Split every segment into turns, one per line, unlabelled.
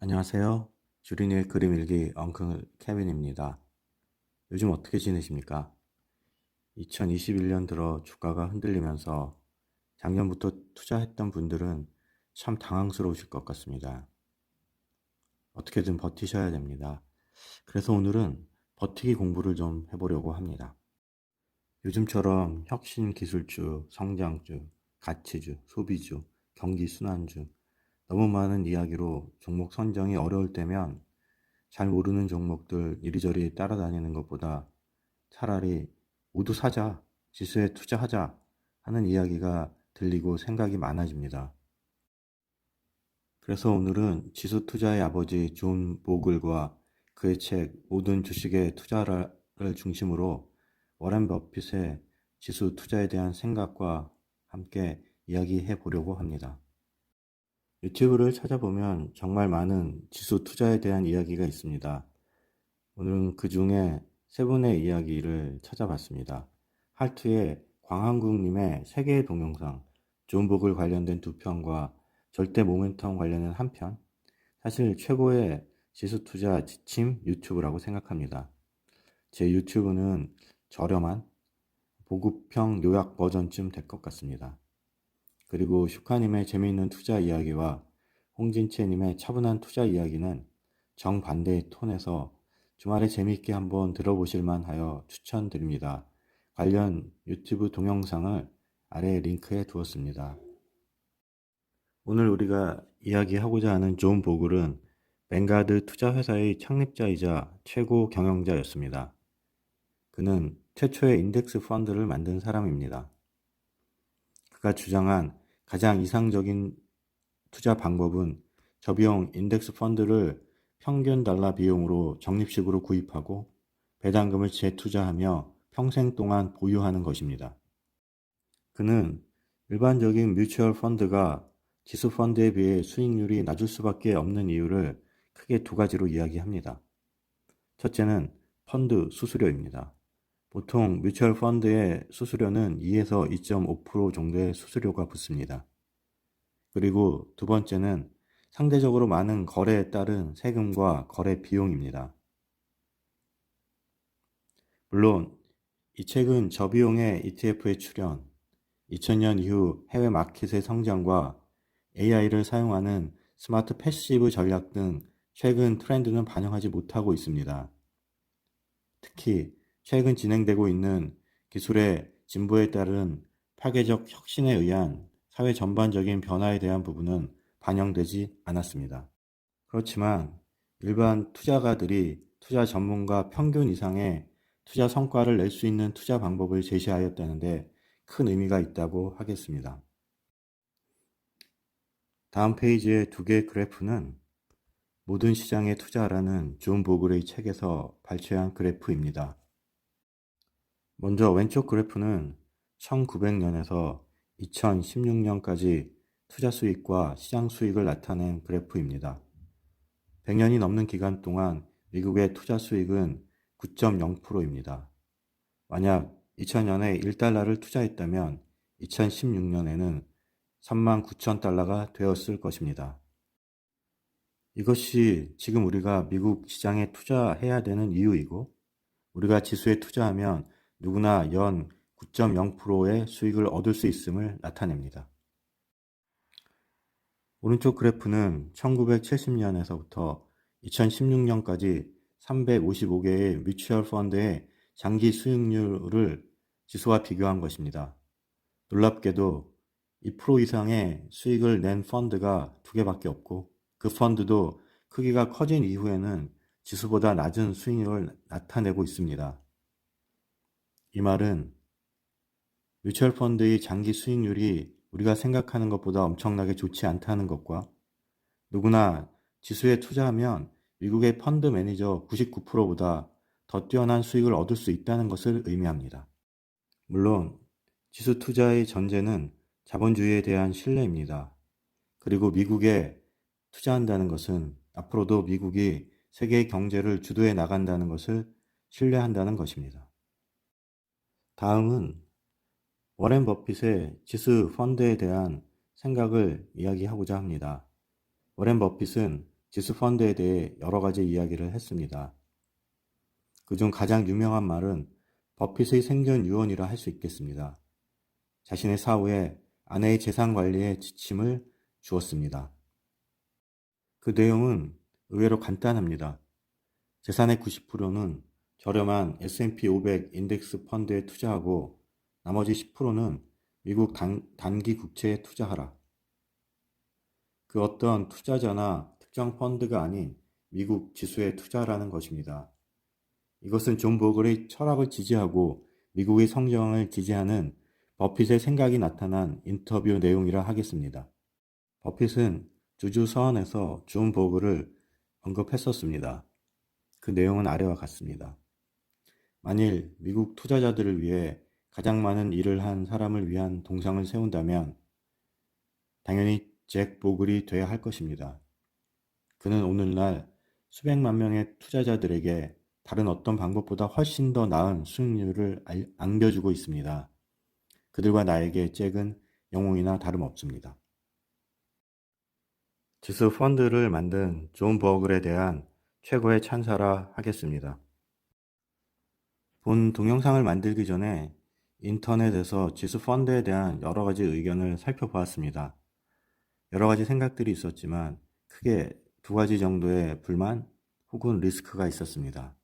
안녕하세요. 주린이의 그림 일기 엉클 케빈입니다. 요즘 어떻게 지내십니까? 2021년 들어 주가가 흔들리면서 작년부터 투자했던 분들은 참 당황스러우실 것 같습니다. 어떻게든 버티셔야 됩니다. 그래서 오늘은 버티기 공부를 좀 해보려고 합니다. 요즘처럼 혁신 기술주, 성장주, 가치주, 소비주, 경기 순환주, 너무 많은 이야기로 종목 선정이 어려울 때면 잘 모르는 종목들 이리저리 따라다니는 것보다 차라리 모두 사자, 지수에 투자하자 하는 이야기가 들리고 생각이 많아집니다. 그래서 오늘은 지수 투자의 아버지 존 보글과 그의 책 모든 주식의 투자를 중심으로 워렌 버핏의 지수 투자에 대한 생각과 함께 이야기해 보려고 합니다. 유튜브를 찾아보면 정말 많은 지수 투자에 대한 이야기가 있습니다. 오늘은 그 중에 세 분의 이야기를 찾아봤습니다. 할투의 광한국님의 세계의 동영상, 존복을 관련된 두 편과 절대 모멘텀 관련된 한 편, 사실 최고의 지수 투자 지침 유튜브라고 생각합니다. 제 유튜브는 저렴한 보급형 요약 버전쯤 될 것 같습니다. 그리고 슈카님의 재미있는 투자 이야기와 홍진채님의 차분한 투자 이야기는 정반대의 톤에서 주말에 재미있게 한번 들어보실 만하여 추천드립니다. 관련 유튜브 동영상을 아래 링크에 두었습니다. 오늘 우리가 이야기하고자 하는 존 보글은 뱅가드 투자회사의 창립자이자 최고 경영자였습니다. 그는 최초의 인덱스 펀드를 만든 사람입니다. 그가 주장한 가장 이상적인 투자 방법은 저비용 인덱스 펀드를 평균 달러 비용으로 적립식으로 구입하고 배당금을 재투자하며 평생 동안 보유하는 것입니다. 그는 일반적인 뮤추얼 펀드가 지수 펀드에 비해 수익률이 낮을 수밖에 없는 이유를 크게 두 가지로 이야기합니다. 첫째는 펀드 수수료입니다. 보통 뮤추얼 펀드의 수수료는 2에서 2.5% 정도의 수수료가 붙습니다. 그리고 두 번째는 상대적으로 많은 거래에 따른 세금과 거래 비용입니다. 물론 이 책은 저비용의 ETF의 출현, 2000년 이후 해외 마켓의 성장과 AI를 사용하는 스마트 패시브 전략 등 최근 트렌드는 반영하지 못하고 있습니다. 특히 최근 진행되고 있는 기술의 진보에 따른 파괴적 혁신에 의한 사회 전반적인 변화에 대한 부분은 반영되지 않았습니다. 그렇지만 일반 투자가들이 투자 전문가 평균 이상의 투자 성과를 낼 수 있는 투자 방법을 제시하였다는데 큰 의미가 있다고 하겠습니다. 다음 페이지의 두 개의 그래프는 모든 시장에 투자하라는 존 보글의 책에서 발췌한 그래프입니다. 먼저 왼쪽 그래프는 1900년에서 2016년까지 투자 수익과 시장 수익을 나타낸 그래프입니다. 100년이 넘는 기간 동안 미국의 투자 수익은 9.0%입니다. 만약 2000년에 1달러를 투자했다면 2016년에는 39,000달러가 되었을 것입니다. 이것이 지금 우리가 미국 시장에 투자해야 되는 이유이고, 우리가 지수에 투자하면 누구나 연 9.0%의 수익을 얻을 수 있음을 나타냅니다. 오른쪽 그래프는 1970년에서부터 2016년까지 355개의 뮤추얼 펀드의 장기 수익률을 지수와 비교한 것입니다. 놀랍게도 2% 이상의 수익을 낸 펀드가 2개밖에 없고 그 펀드도 크기가 커진 이후에는 지수보다 낮은 수익률을 나타내고 있습니다. 이 말은 뮤추얼 펀드의 장기 수익률이 우리가 생각하는 것보다 엄청나게 좋지 않다는 것과 누구나 지수에 투자하면 미국의 펀드 매니저 99%보다 더 뛰어난 수익을 얻을 수 있다는 것을 의미합니다. 물론 지수 투자의 전제는 자본주의에 대한 신뢰입니다. 그리고 미국에 투자한다는 것은 앞으로도 미국이 세계의 경제를 주도해 나간다는 것을 신뢰한다는 것입니다. 다음은 워렌 버핏의 지수 펀드에 대한 생각을 이야기하고자 합니다. 워렌 버핏은 지수 펀드에 대해 여러 가지 이야기를 했습니다. 그중 가장 유명한 말은 버핏의 생전 유언이라 할 수 있겠습니다. 자신의 사후에 아내의 재산 관리에 지침을 주었습니다. 그 내용은 의외로 간단합니다. 재산의 90%는 저렴한 S&P 500 인덱스 펀드에 투자하고 나머지 10%는 미국 단기 국채에 투자하라. 그 어떤 투자자나 특정 펀드가 아닌 미국 지수에 투자라는 것입니다. 이것은 존 보글의 철학을 지지하고 미국의 성장을 지지하는 버핏의 생각이 나타난 인터뷰 내용이라 하겠습니다. 버핏은 주주 서한에서 존 보글을 언급했었습니다. 그 내용은 아래와 같습니다. 만일 미국 투자자들을 위해 가장 많은 일을 한 사람을 위한 동상을 세운다면 당연히 잭 보글이 돼야 할 것입니다. 그는 오늘날 수백만 명의 투자자들에게 다른 어떤 방법보다 훨씬 더 나은 수익률을 안겨주고 있습니다. 그들과 나에게 잭은 영웅이나 다름없습니다. 지수 펀드를 만든 존 버글에 대한 최고의 찬사라 하겠습니다. 본 동영상을 만들기 전에 인터넷에서 지수 펀드에 대한 여러 가지 의견을 살펴보았습니다. 여러 가지 생각들이 있었지만 크게 두 가지 정도의 불만 혹은 리스크가 있었습니다.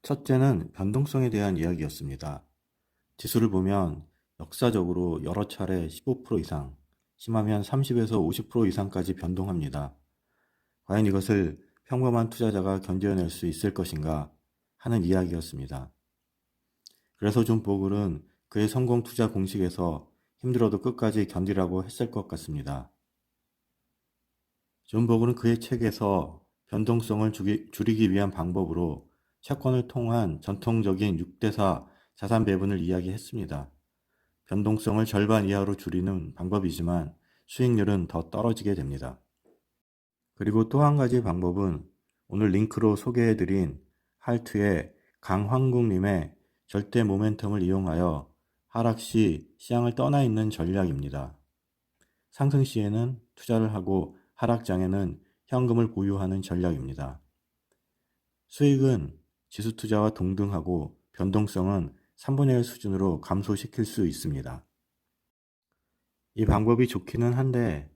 첫째는 변동성에 대한 이야기였습니다. 지수를 보면 역사적으로 여러 차례 15% 이상, 심하면 30에서 50% 이상까지 변동합니다. 과연 이것을 평범한 투자자가 견뎌낼 수 있을 것인가 하는 이야기였습니다. 그래서 존 보글은 그의 성공 투자 공식에서 힘들어도 끝까지 견디라고 했을 것 같습니다. 존 보글은 그의 책에서 변동성을 줄이기 위한 방법으로 채권을 통한 전통적인 6대4 자산 배분을 이야기했습니다. 변동성을 절반 이하로 줄이는 방법이지만 수익률은 더 떨어지게 됩니다. 그리고 또 한 가지 방법은 오늘 링크로 소개해드린 할트의 강황국님의 절대 모멘텀을 이용하여 하락 시 시장을 떠나 있는 전략입니다. 상승 시에는 투자를 하고 하락장에는 현금을 보유하는 전략입니다. 수익은 지수 투자와 동등하고 변동성은 3분의 1 수준으로 감소시킬 수 있습니다. 이 방법이 좋기는 한데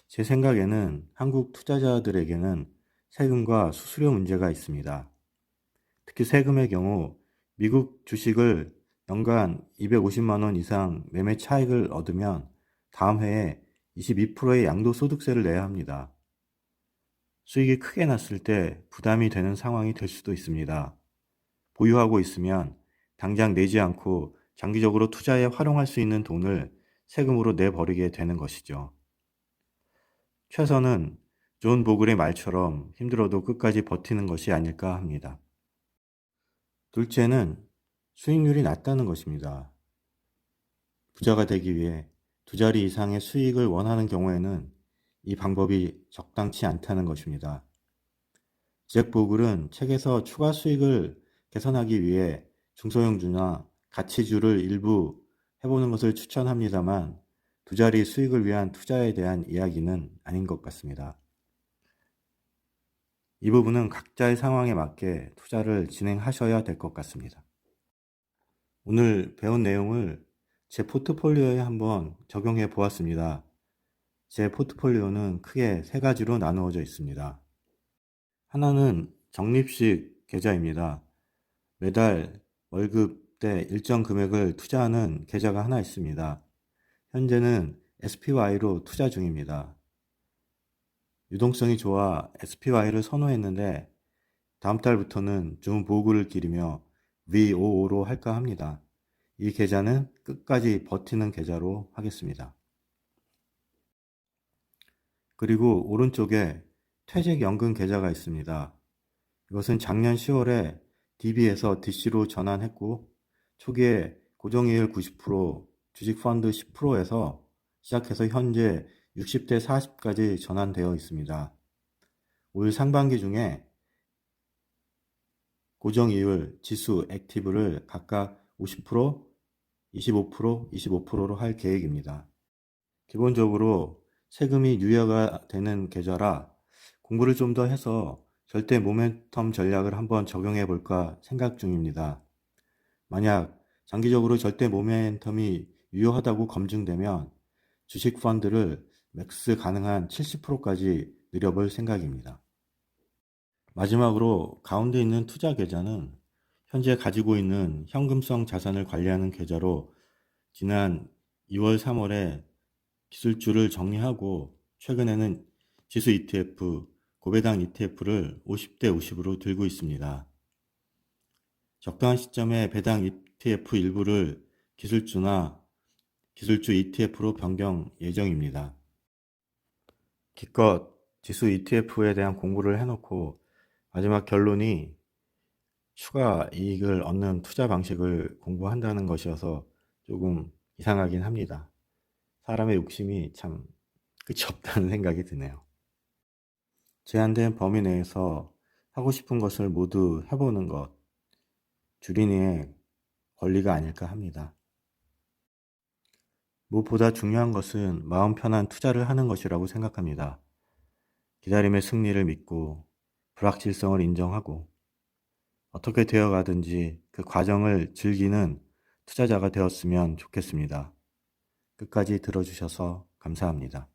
제 생각에는 한국 투자자들에게는 세금과 수수료 문제가 있습니다. 특히 세금의 경우 미국 주식을 연간 250만 원 이상 매매 차익을 얻으면 다음 해에 22%의 양도소득세를 내야 합니다. 수익이 크게 났을 때 부담이 되는 상황이 될 수도 있습니다. 보유하고 있으면 당장 내지 않고 장기적으로 투자에 활용할 수 있는 돈을 세금으로 내버리게 되는 것이죠. 최선은 존 보글의 말처럼 힘들어도 끝까지 버티는 것이 아닐까 합니다. 둘째는 수익률이 낮다는 것입니다. 부자가 되기 위해 두 자리 이상의 수익을 원하는 경우에는 이 방법이 적당치 않다는 것입니다. 잭 보글은 책에서 추가 수익을 개선하기 위해 중소형주나 가치주를 일부 해보는 것을 추천합니다만 두 자리 수익을 위한 투자에 대한 이야기는 아닌 것 같습니다. 이 부분은 각자의 상황에 맞게 투자를 진행하셔야 될 것 같습니다. 오늘 배운 내용을 제 포트폴리오에 한번 적용해 보았습니다. 제 포트폴리오는 크게 세 가지로 나누어져 있습니다. 하나는 적립식 계좌입니다. 매달 월급 때 일정 금액을 투자하는 계좌가 하나 있습니다. 현재는 SPY로 투자 중입니다. 유동성이 좋아 SPY를 선호했는데 다음 달부터는 존 보글을 기리며 VOO로 할까 합니다. 이 계좌는 끝까지 버티는 계좌로 하겠습니다. 그리고 오른쪽에 퇴직연금 계좌가 있습니다. 이것은 작년 10월에 DB에서 DC로 전환했고 초기에 고정이율 90%, 주식펀드 10%에서 시작해서 현재 60대 40까지 전환되어 있습니다. 올 상반기 중에 고정이율, 지수, 액티브를 각각 50%, 25%, 25%로 할 계획입니다. 기본적으로 세금이 유예가 되는 계좌라 공부를 좀 더 해서 절대 모멘텀 전략을 한번 적용해 볼까 생각 중입니다. 만약 장기적으로 절대 모멘텀이 유효하다고 검증되면 주식 펀드를 맥스 가능한 70%까지 늘려볼 생각입니다. 마지막으로 가운데 있는 투자 계좌는 현재 가지고 있는 현금성 자산을 관리하는 계좌로 지난 2월, 3월에 기술주를 정리하고 최근에는 지수 ETF, 고배당 ETF를 50대 50으로 들고 있습니다. 적당한 시점에 배당 ETF 일부를 기술주나 기술주 ETF로 변경 예정입니다. 기껏 지수 ETF에 대한 공부를 해놓고 마지막 결론이 추가 이익을 얻는 투자 방식을 공부한다는 것이어서 조금 이상하긴 합니다. 사람의 욕심이 참 끝이 없다는 생각이 드네요. 제한된 범위 내에서 하고 싶은 것을 모두 해보는 것, 주린이의 권리가 아닐까 합니다. 무엇보다 중요한 것은 마음 편한 투자를 하는 것이라고 생각합니다. 기다림의 승리를 믿고 불확실성을 인정하고 어떻게 되어가든지 그 과정을 즐기는 투자자가 되었으면 좋겠습니다. 끝까지 들어주셔서 감사합니다.